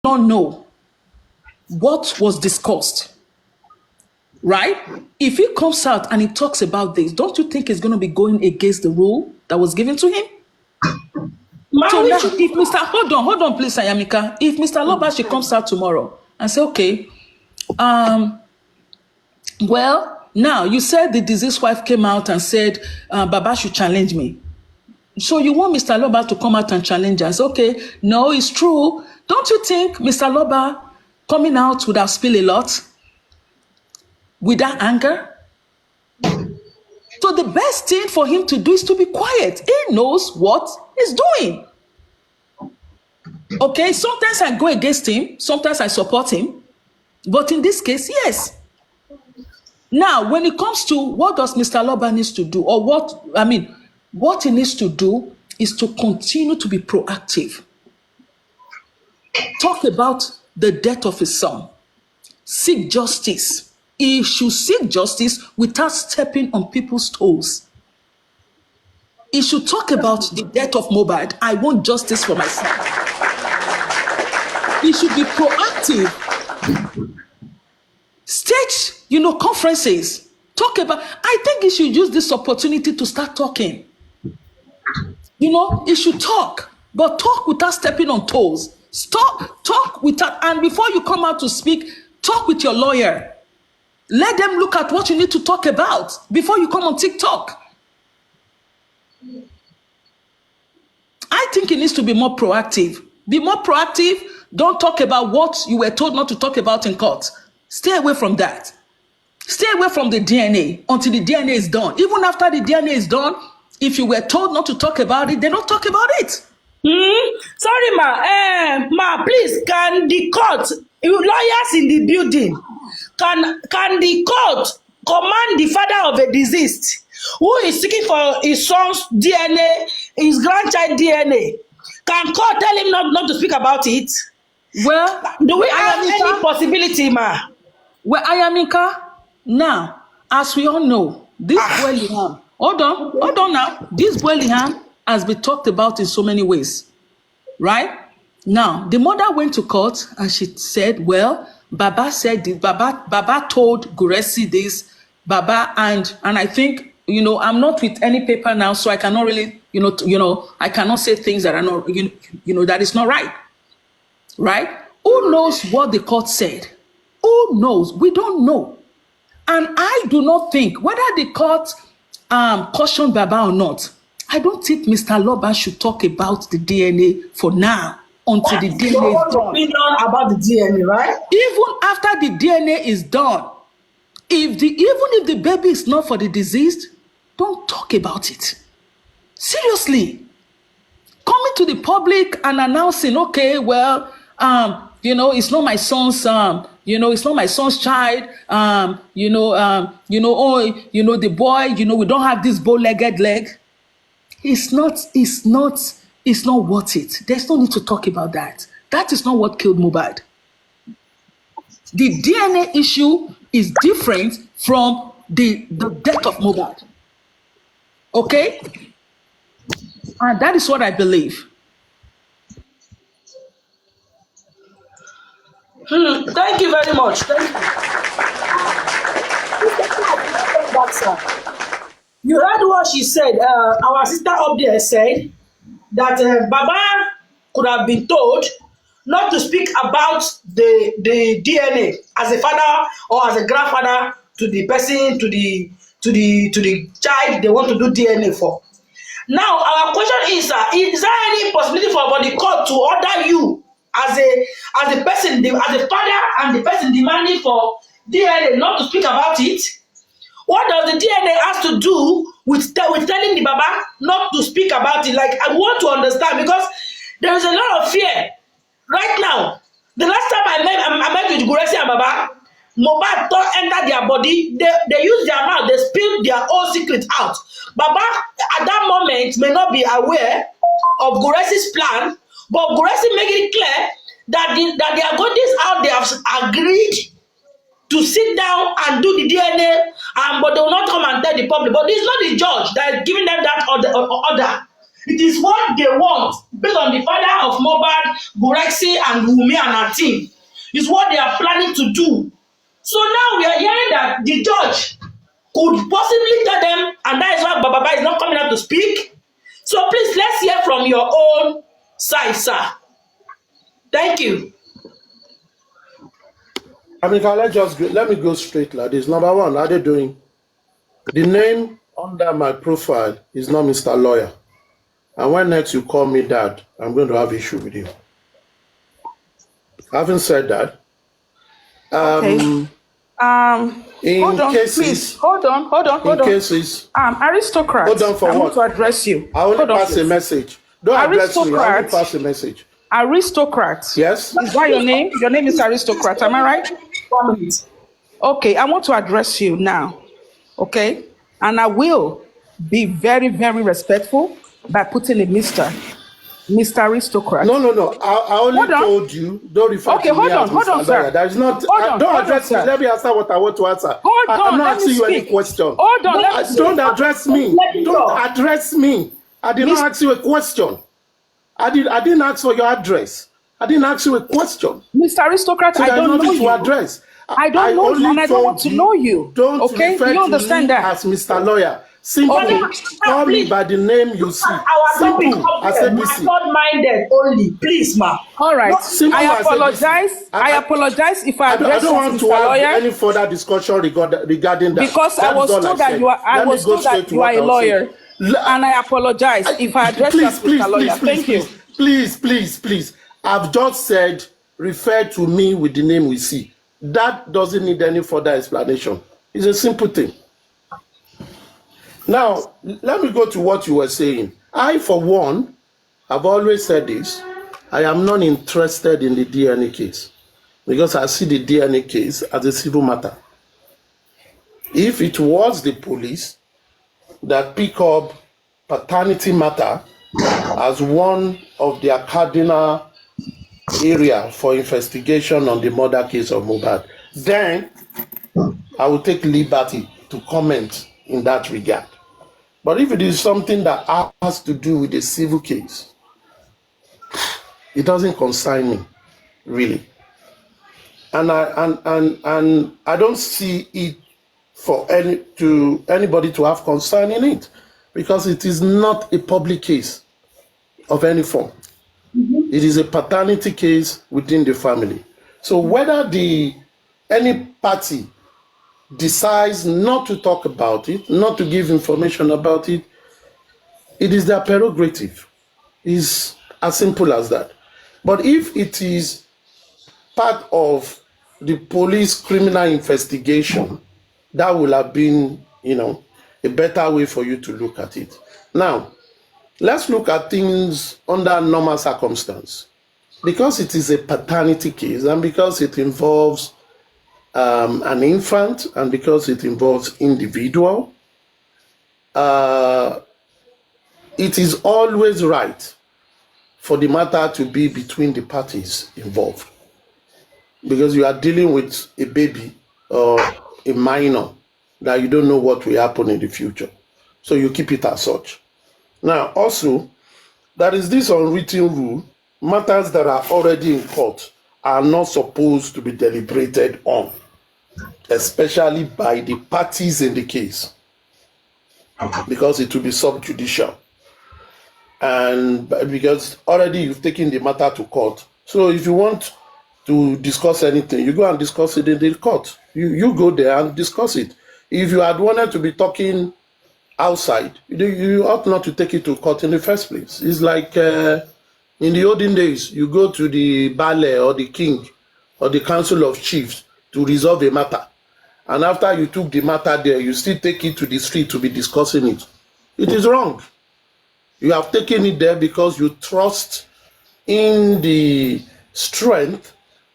not know what was discussed, right? If he comes out and he talks about this, don't you think it's going to be going against the rule that was given to him? So now, if Mr. Hold on, please, iamyinka. If Mr. Lobashi comes out tomorrow and say, okay, well, now you said the deceased wife came out and said, Baba should challenge me. So you want Mr. Loba to come out and challenge us? Okay, no, it's true. Don't you think Mr. Loba coming out would have spilled a lot with that anger? So the best thing for him to do is to be quiet. He knows what he's doing. Okay, sometimes I go against him, sometimes I support him. But in this case, yes. Now, when it comes to what does Mr. Loba needs to do, or what he needs to do is to continue to be proactive. Talk about the death of his son. Seek justice. He should seek justice without stepping on people's toes. He should talk about the death of Mohbad. I want justice for my son. He should be proactive. Stage, conferences. Talk about, I think he should use this opportunity to start talking. He should talk, but talk without stepping on toes. Talk without, and before you come out to speak, talk with your lawyer. Let them look at what you need to talk about before you come on TikTok. I think it needs to be more proactive. Be more proactive. Don't talk about what you were told not to talk about in court. Stay away from that. Stay away from the DNA until the DNA is done. Even after the DNA is done, if you were told not to talk about it, they don't talk about it. Sorry, ma, please, can the court, lawyers in the building, can the court command the father of a deceased who is seeking for his son's DNA, his grandchild DNA? Can court tell him not to speak about it? Well, do we have any possibility, ma? Well, iamyinka, now, as we all know, this boy Liam, hold on now, this boy Liam has been talked about in so many ways, right? Now, the mother went to court and she said, well, Baba said this, Baba told Guresi this, Baba, and I think, I'm not with any paper now, so I cannot really, I cannot say things that are not, that is not right. Right? Who knows what the court said? Who knows? We don't know. And I do not think whether the court cautioned Baba or not, I don't think Mr. Loba should talk about the DNA for now until the DNA is done. Opinion about the DNA, right? Even after the DNA is done, even if the baby is not for the deceased, don't talk about it. Seriously. Coming to the public and announcing, okay, well, it's not my son's, it's not my son's child, the boy, we don't have this bow-legged leg. It's not worth it. There's no need to talk about that. That is not what killed Mohbad. The DNA issue is different from the death of Mohbad. Okay? And that is what I believe. Thank you very much. Thank you. You heard what she said. Our sister up there said that Baba could have been told not to speak about the DNA as a father or as a grandfather to the person, to the child they want to do DNA for. Now, our question is there any possibility for the court to order you as a person, as a father and the person demanding for DNA not to speak about it? What does the DNA have to do with telling the Baba not to speak about it? Like, I want to understand, because there is a lot of fear right now. The last time I met with Guresi and Baba, Mohbad don't enter their body. They use their mouth. They spill their own secret out. Baba at that moment may not be aware of Guresi's plan, but Guresi make it clear that they are going this out. They have agreed to sit down and do the DNA, but they will not come and tell the public. But this is not the judge that is giving them that order. It is what they want based on the father of Mohbad, Gurexi, and Wunmi and her team. It's what they are planning to do. So now we are hearing that the judge could possibly tell them, and that is why Baba is not coming out to speak. So please, let's hear from your own side, sir. Thank you. Let me go straight like this. Number one, how they doing? The name under my profile is not Mr. Lawyer. And when next you call me dad, I'm going to have issue with you. Having said that, Okay. in Hold on, cases, please. Hold on. cases, Aristocrat. hold on for I want what? to address you. I only Hold on, pass a please. message. Don't address me. I only Aristocrat. pass a message. Aristocrat. Yes? Is that your name? Your name is Aristocrat. Am I right? 1 minute. Okay, I want to address you now. Okay? And I will be very, very respectful by putting a Mr. Aristocrat. No. I only Hold on. told you, don't refer Okay, to me hold as on, Mr. sir. Lawyer. That is not, Hold on, don't address me. sir. Let me answer what I want to answer. Hold on, I'm not let me asking you any speak. question. Hold on, let me speak. Don't address me. Let me go. Don't address me. I did not ask you a question. I didn't ask for your address. I didn't ask you a question. Mr. Aristocrat, So I there's don't know nothing to you. address. I don't know you, and I don't want to know you. Don't Okay? refer Do you to understand me that? as Mr. Lawyer. Simply Okay. call me by the name you see. Our topic Simple as of ABC. minded only, please, ma. All right. Simple I as apologize. ABC. I apologize if I I address don't you want as to Mr. have Lawyer, any further discussion regarding that. because I That is was all told that said. you are. I Let me was go told straight that to you are what a I'll say. lawyer, and I apologize if I address you as Mr. Lawyer. Thank you. Please. I've just said refer to me with the name we see. That doesn't need any further explanation. It's a simple thing. Now, let me go to what you were saying. I, for one, have always said this. I am not interested in the DNA case because I see the DNA case as a civil matter. If it was the police that pick up paternity matter as one of their cardinal area for investigation on the murder case of Mohbad, then I will take liberty to comment in that regard. But if it is something that has to do with a civil case, it doesn't concern me, really. And I don't see it for anybody to have concern in it, because it is not a public case of any form. It is a paternity case within the family. So whether any party decides not to talk about it, not to give information about it, it is their prerogative. It's as simple as that. But if it is part of the police criminal investigation, that will have been, a better way for you to look at it. Now, let's look at things under normal circumstance. Because it is a paternity case, and because it involves an infant, and because it involves individual, it is always right for the matter to be between the parties involved, because you are dealing with a baby or a minor that you don't know what will happen in the future. So you keep it as such. Now, also, there is this unwritten rule: matters that are already in court are not supposed to be deliberated on, especially by the parties in the case, because it will be subjudicial. And because already you've taken the matter to court. So if you want to discuss anything, you go and discuss it in the court. You go there and discuss it. If you had wanted to be talking outside, you ought not to take it to court in the first place. It's like in the olden days, you go to the Bale or the king or the council of chiefs to resolve a matter. And after you took the matter there, you still take it to the street to be discussing it. It is wrong. You have taken it there because you trust in the strength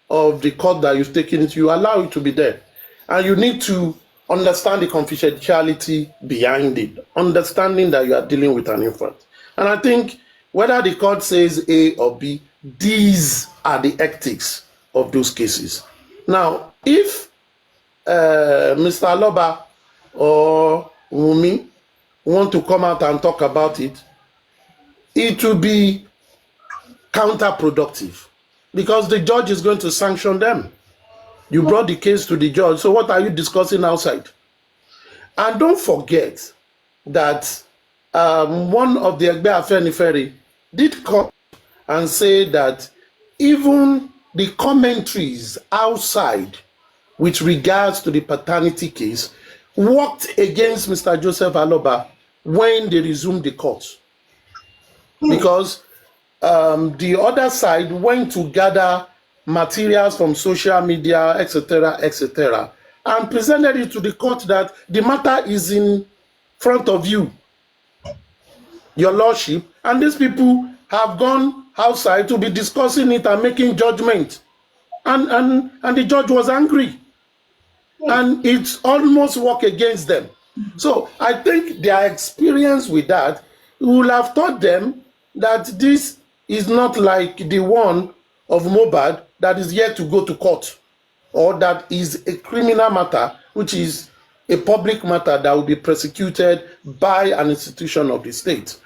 of the court that you've taken it. You allow it to be there. And you need to understand the confidentiality behind it, understanding that you are dealing with an infant. And I think whether the court says A or B, these are the ethics of those cases. Now, if Mr. Aloba or Wunmi want to come out and talk about it, it will be counterproductive because the judge is going to sanction them. You brought the case to the judge, so what are you discussing outside? And don't forget that one of the Egbe Afenifere did come and say that even the commentaries outside with regards to the paternity case worked against Mr. Joseph Aloba when they resumed the court. Because the other side went to gather materials from social media, etc., and presented it to the court that the matter is in front of you, your lordship, and these people have gone outside to be discussing it and making judgment. And the judge was angry. And it's almost worked against them. So I think their experience with that will have taught them that this is not like the one of mohbad that is yet to go to court, or that is a criminal matter, which is a public matter that will be prosecuted by an institution of the state.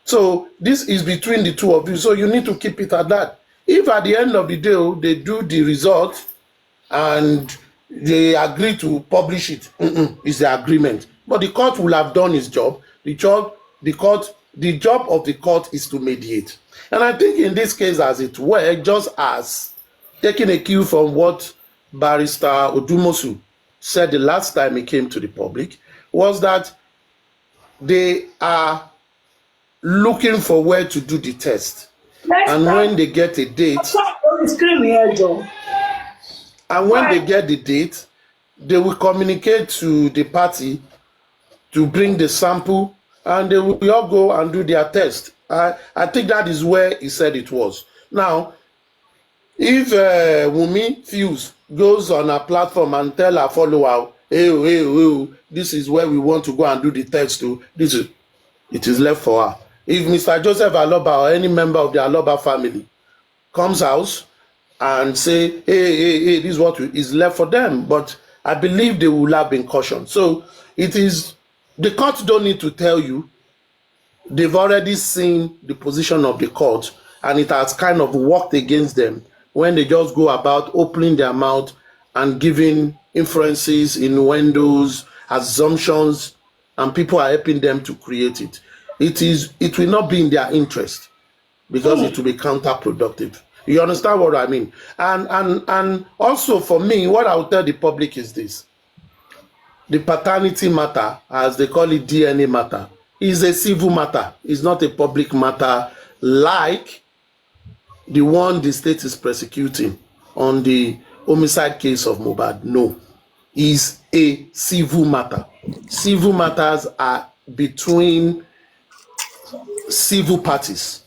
So this is between the two of you. So you need to keep it at that. If at the end of the day they do the result and they agree to publish it, it's the agreement. But the court will have done its job. The job of the court is to mediate. And I think in this case, as it were, just as taking a cue from what Barrister Odumosu said the last time he came to the public, was that they are looking for where to do the test. And when they get a date, and when they get the date, they will communicate to the party to bring the sample, and they will all go and do their test. I think that is where he said it was. Now, if Wunmi Fuse goes on a platform and tell her follower, hey, this is where we want to go and do the test to, it is left for her. If Mr. Joseph Aloba or any member of the Aloba family comes out and say, hey, this is what is left for them, but I believe they will have been cautioned. So it is, the court don't need to tell you. They've already seen the position of the court, and it has kind of worked against them when they just go about opening their mouth and giving inferences, innuendos, assumptions, and people are helping them to create it. It will not be in their interest because it will be counterproductive. You understand what I mean? And also for me, what I will tell the public is this. The paternity matter, as they call it, DNA matter, is a civil matter. It's not a public matter like the one the state is prosecuting on the homicide case of Mohbad. No, it's a civil matter. Civil matters are between civil parties,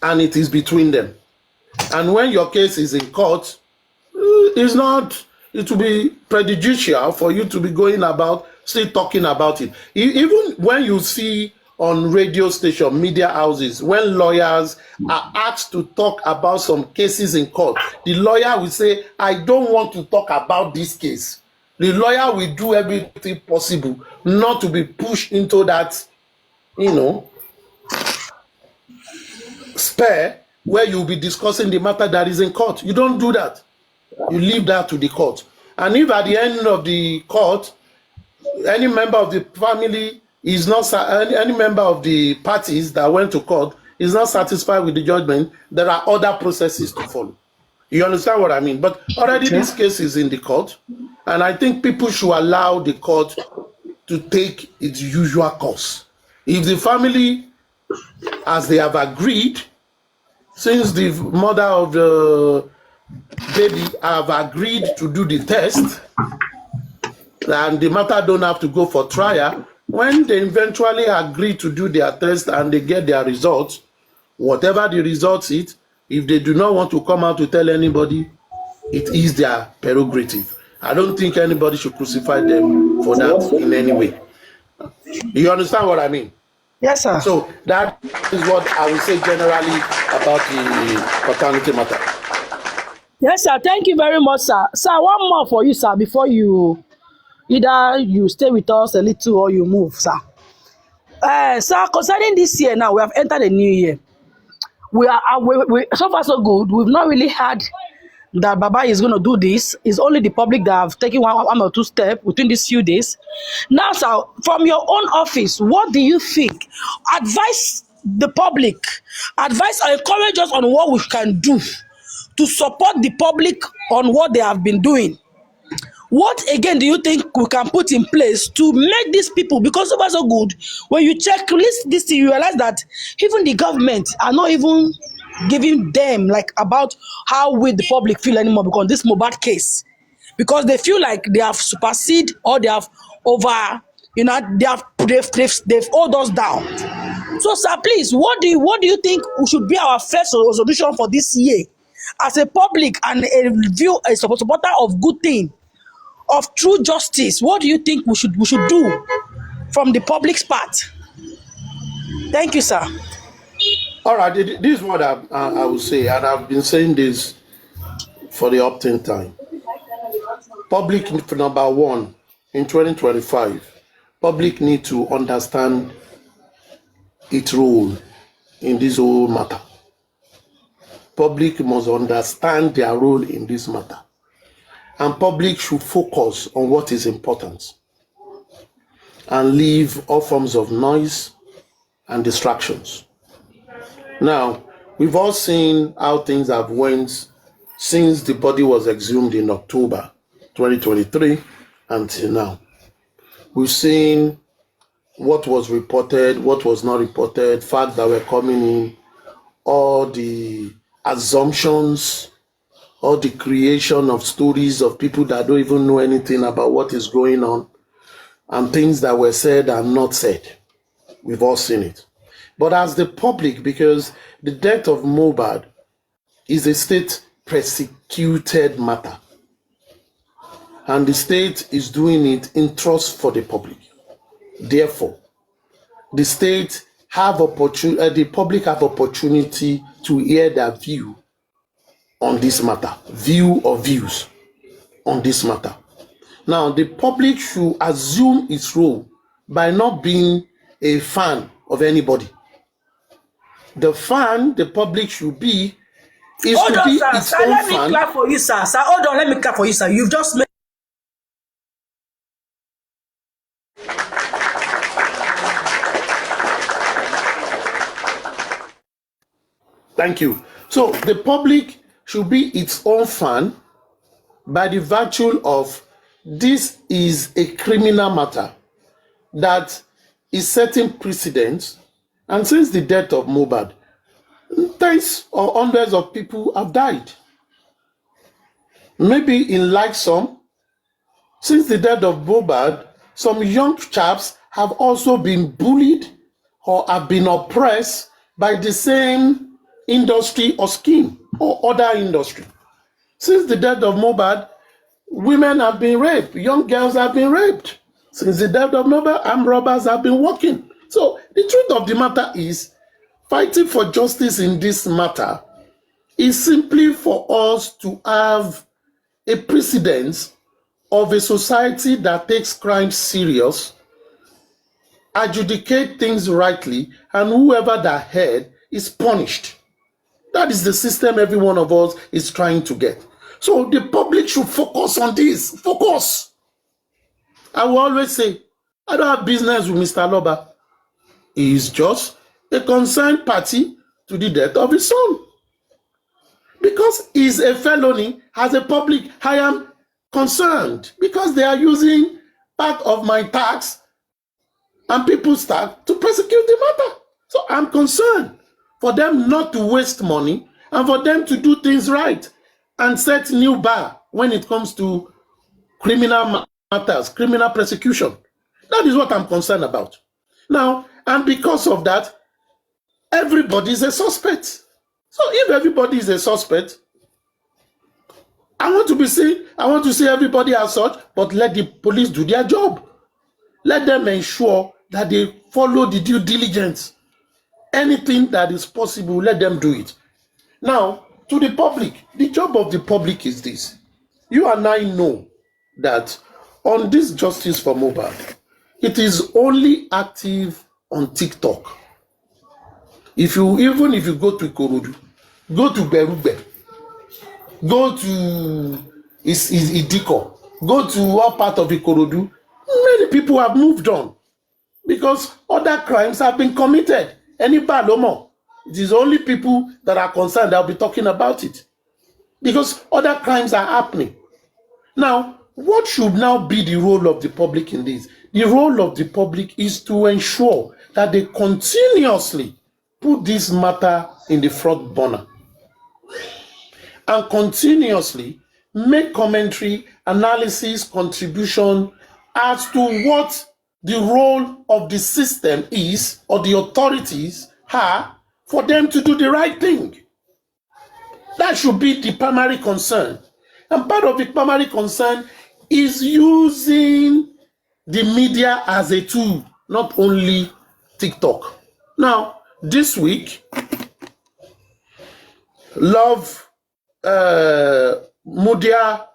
and it is between them. And when your case is in court, it will be prejudicial for you to be going about still talking about it. Even when you see on radio station, media houses, when lawyers are asked to talk about some cases in court, the lawyer will say, I don't want to talk about this case. The lawyer will do everything possible not to be pushed into that, spare where you'll be discussing the matter that is in court. You don't do that. You leave that to the court. And if at the end of the court, any member of the family is not, any member of the parties that went to court is not satisfied with the judgment, there are other processes to follow. You understand what I mean? But already this case is in the court, and I think people should allow the court to take its usual course. If the family, as they have agreed, since the mother of the baby have agreed to do the test, and the matter don't have to go for trial, when they eventually agree to do their test and they get their results, whatever the results is, if they do not want to come out to tell anybody, it is their prerogative. I don't think anybody should crucify them for that in any way. You understand what I mean? Yes, sir. So that is what I will say generally about the paternity matter. Yes, sir. Thank you very much, sir. Sir, one more for you, sir, before you either you stay with us a little or you move, sir. Sir, concerning this year now, we have entered a new year. We so far so good. We've not really had that Baba is going to do this. It's only the public that have taken one or two steps within these few days. Now, sir, from your own office, what do you think? Advise the public, advise and encourage us on what we can do to support the public on what they have been doing. What again do you think we can put in place to make these people, because so far so good, when you check this thing, you realize that even the government are not even giving them like about how we the public feel anymore because this mohbad case, because they feel like they have superseded or they have over, they've hold us down. So sir, please, what do you think should be our first solution for this year as a public and a supporter of good thing, of true justice? What do you think we should do from the public's part? Thank you, sir. All right, this is what I will say, and I've been saying this for the upton time. Public, number one, in 2025, public need to understand its role in this whole matter. Public must understand their role in this matter. And public should focus on what is important and leave all forms of noise and distractions. Now, we've all seen how things have went since the body was exhumed in October 2023 until now. We've seen what was reported, what was not reported, facts that were coming in, all the assumptions, all the creation of stories of people that don't even know anything about what is going on, and things that were said and not said. We've all seen it. But as the public, because the death of Mohbad is a state persecuted matter, and the state is doing it in trust for the public. Therefore, the state have opportunity, the public have opportunity to hear their view on this matter, view or views on this matter. Now, the public should assume its role by not being a fan of anybody. The public should be is Hold to on, be sir. its Sir, own let me fan. clap for you, sir. Sir, hold on, let me clap for you, sir. You've just made. Thank you. So the public should be its own fan by the virtue of this is a criminal matter that is setting precedents. And since the death of Mohbad, tens or hundreds of people have died. Maybe in like some, since the death of Mohbad, some young chaps have also been bullied or have been oppressed by the same industry or scheme or other industry. Since the death of Mohbad, women have been raped, young girls have been raped. Since the death of Mohbad, armed robbers have been working. So the truth of the matter is, fighting for justice in this matter is simply for us to have a precedence of a society that takes crime serious, adjudicate things rightly, and whoever that head is punished. That is the system every one of us is trying to get. So the public should focus on this. Focus. I will always say, I don't have business with Mr. Loba. He is just a concerned party to the death of his son. Because he's a felony, as a public, I am concerned because they are using part of my tax and people's tax to persecute the matter. So I'm concerned for them not to waste money and for them to do things right and set new bar when it comes to criminal matters, criminal prosecution. That is what I'm concerned about. Now, and because of that, everybody is a suspect. So if everybody is a suspect, I want to see everybody as such, but let the police do their job. Let them ensure that they follow the due diligence. Anything that is possible, let them do it. Now, to the public, the job of the public is this. You and I know that on this justice for Mohbad, it is only active on TikTok. Even if you go to Ikorodu, go to Berugbe, go to Idiko, go to all part of Ikorodu, many people have moved on because other crimes have been committed. Any Balomo, it is only people that are concerned that will be talking about it because other crimes are happening. Now, what should now be the role of the public in this? The role of the public is to ensure that they continuously put this matter in the front burner and continuously make commentary, analysis, contribution as to what the role of the system is or the authorities are for them to do the right thing. That should be the primary concern. And part of the primary concern is using the media as a tool, not only TikTok. Now, this week, Love Media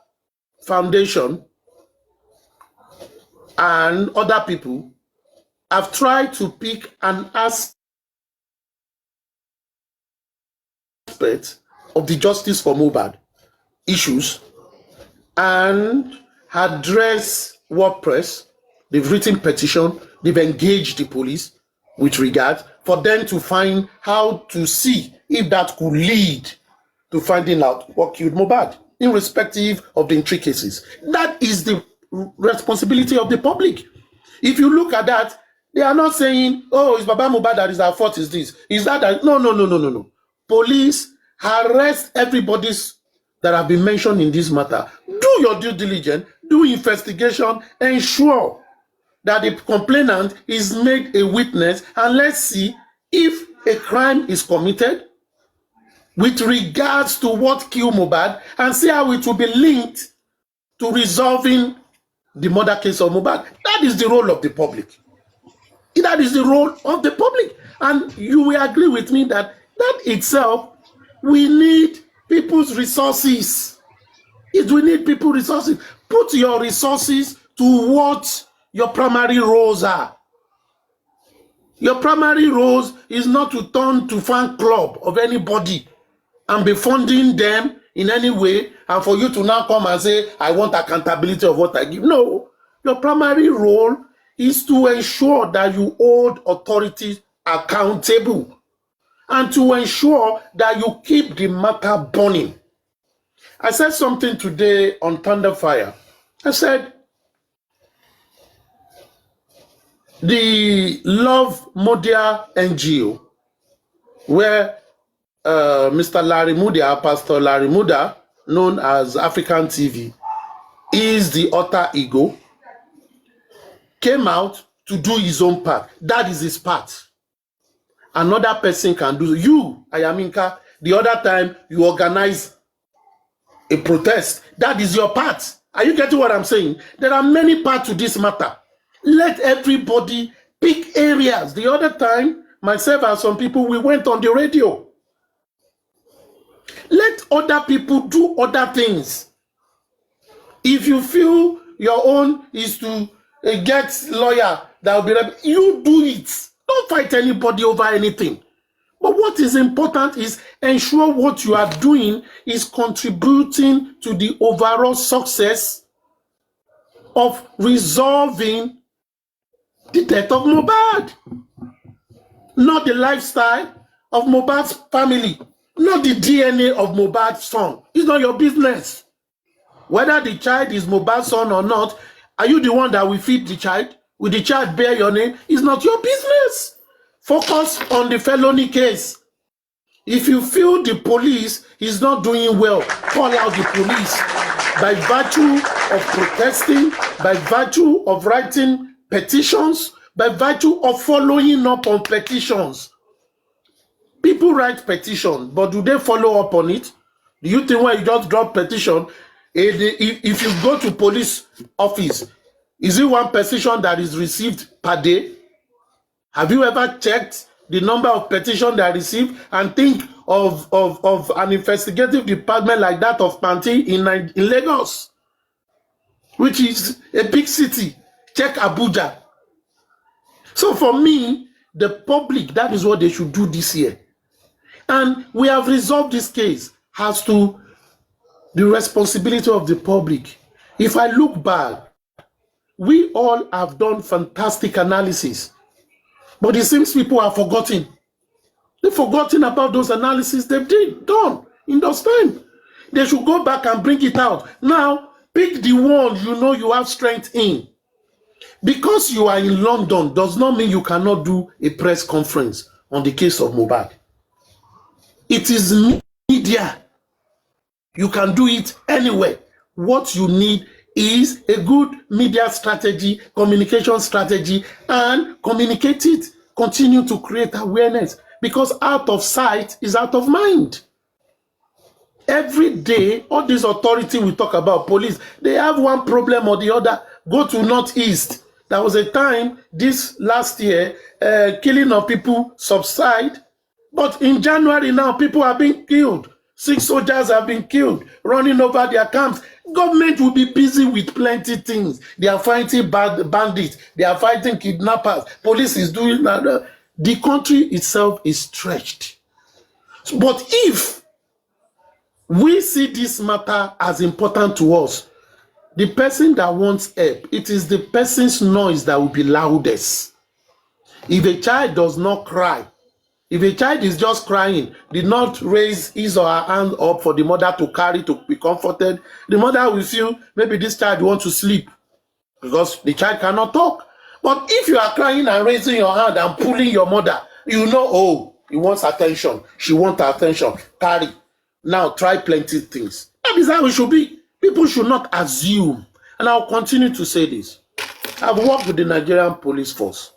Foundation and other people have tried to pick an aspect of the justice for mohbad issues and address WordPress. They've written petition, they've engaged the police with regard for them to find how to see if that could lead to finding out what killed Mohbad, irrespective of the intricacies. That is the responsibility of the public. If you look at that, they are not saying, oh, it's Baba Mohbad that is our fault, is this. Is that. No. Police, arrest everybody's that have been mentioned in this matter. Do your due diligence, do investigation, ensure that the complainant is made a witness, and let's see if a crime is committed with regards to what killed Mohbad and see how it will be linked to resolving the murder case of Mohbad. That is the role of the public. That is the role of the public. And you will agree with me that that itself, we need people's resources. We need people's resources. Put your resources to what your primary roles are. Your primary roles is not to turn to fan club of anybody and be funding them in any way, and for you to now come and say, I want accountability of what I give. No, your primary role is to ensure that you hold authorities accountable and to ensure that you keep the matter burning. I said something today on Thunder Fire. I said, the Love Media NGO, where Mr. Larry Muda, Pastor Larry Muda, known as African TV, is the alter ego, came out to do his own part. That is his part. Another person can do. You, iamyinka, the other time you organize a protest. That is your part. Are you getting what I'm saying? There are many parts to this matter. Let everybody pick areas. The other time, myself and some people, we went on the radio. Let other people do other things. If you feel your own is to get lawyer that will be, you do it. Don't fight anybody over anything. But what is important is ensure what you are doing is contributing to the overall success of resolving the death of Mohbad. Not the lifestyle of Mohbad's family. Not the DNA of Mohbad's son. It's not your business. Whether the child is Mohbad's son or not, are you the one that will feed the child? Will the child bear your name? It's not your business. Focus on the felony case. If you feel the police is not doing well, call out the police. By virtue of protesting, by virtue of writing petitions, by virtue of following up on petitions. People write petition, but do they follow up on it? Do you think when you just drop petition, if you go to police office, is it one petition that is received per day? Have you ever checked the number of petitions that are received and think of an investigative department like that of Panti in Lagos, which is a big city? Check Abuja. So for me, The public, that is what they should do this year. And we have resolved this case as to the responsibility of the public. If I look back, we all have done fantastic analysis, but it seems people have forgotten. They've forgotten about those analyses they've done in those times. They should go back and bring it out. Now, pick the one you know you have strength in. Because you are in London does not mean you cannot do a press conference on the case of Mohbad. It is media. You can do it anywhere. What you need is a good media strategy, communication strategy, and communicate it. Continue to create awareness, because out of sight is out of mind. Every day, all this authority we talk about, police, they have one problem or the other. Go to Northeast. There was a time this last year, killing of people subside. But in January now, people are being killed. 6 soldiers have been killed, running over their camps. Government will be busy with plenty things. They are fighting bandits. They are fighting kidnappers. Police is doing that. The country itself is stretched. But if we see this matter as important to us, the person that wants help, it is the person's noise that will be loudest. If a child does not cry, if a child is just crying, did not raise his or her hand up for the mother to carry to be comforted, the mother will feel maybe this child wants to sleep because the child cannot talk. But if you are crying and raising your hand and pulling your mother, you know, oh, he wants attention. She wants attention. Carry. Now try plenty things. That is how it should be. People should not assume. And I'll continue to say this. I've worked with the Nigerian police force.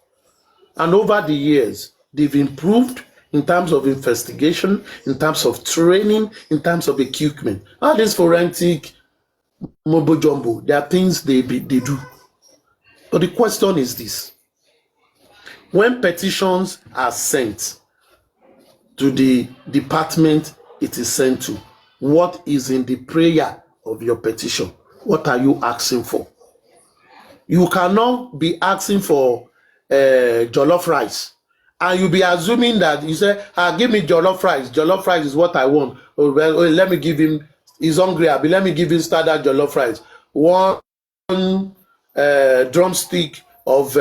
And over the years, they've improved in terms of investigation, in terms of training, in terms of equipment. All this forensic mumbo jumbo, there are things they do. But the question is this. When petitions are sent to the department it is sent to, what is in the prayer of your petition? What are you asking for? You cannot be asking for jollof rice, and you'll be assuming that you say, give me jollof rice. Jollof rice is what I want. Oh, well, let me give him, he's hungry, let me give him standard jollof rice. One drumstick of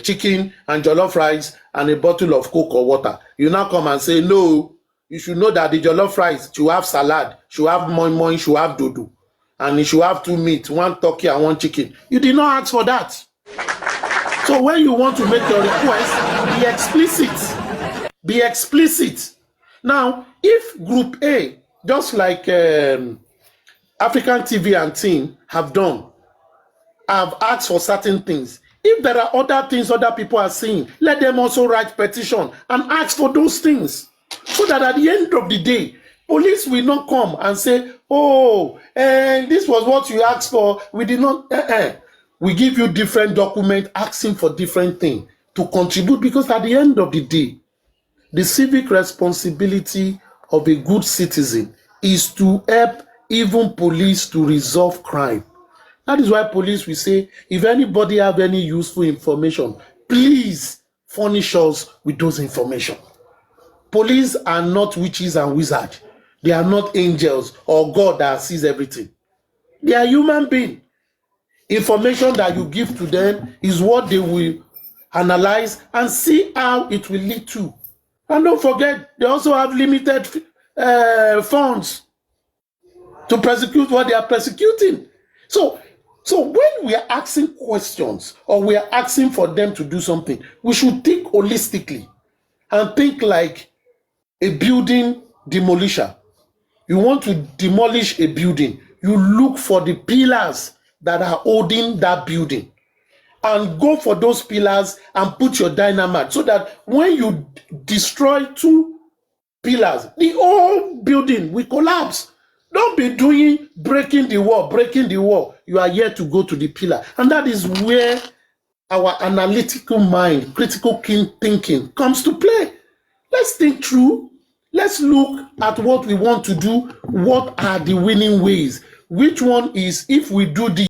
chicken and jollof rice and a bottle of Coke or water. You now come and say, no, you should know that the jollof rice should have salad, should have moi, should have dodo, and it should have 2 meat, 1 turkey and 1 chicken. You did not ask for that. So when you want to make your request, be explicit. Be explicit. Now, if Group A, just like African TV and Team have done, have asked for certain things, if there are other things other people are saying, let them also write petition and ask for those things. So that at the end of the day, police will not come and say, oh, and this was what you asked for. We did not. We give you different documents asking for different things to contribute, because at the end of the day, the civic responsibility of a good citizen is to help even police to resolve crime. That is why police will say, if anybody have any useful information, please furnish us with those information. Police are not witches and wizards. They are not angels or God that sees everything. They are human beings. Information that you give to them is what they will analyze and see how it will lead to. And don't forget, they also have limited funds to prosecute what they are prosecuting. So when we are asking questions or we are asking for them to do something, we should think holistically and think like a building demolisher. You want to demolish a building, you look for the pillars that are holding that building and go for those pillars and put your dynamite so that when you destroy 2 pillars, the whole building will collapse. Don't be doing breaking the wall. You are here to go to the pillar. And that is where our analytical mind, critical thinking comes to play. Let's think through. Let's look at what we want to do. What are the winning ways? Which one is, if we do this,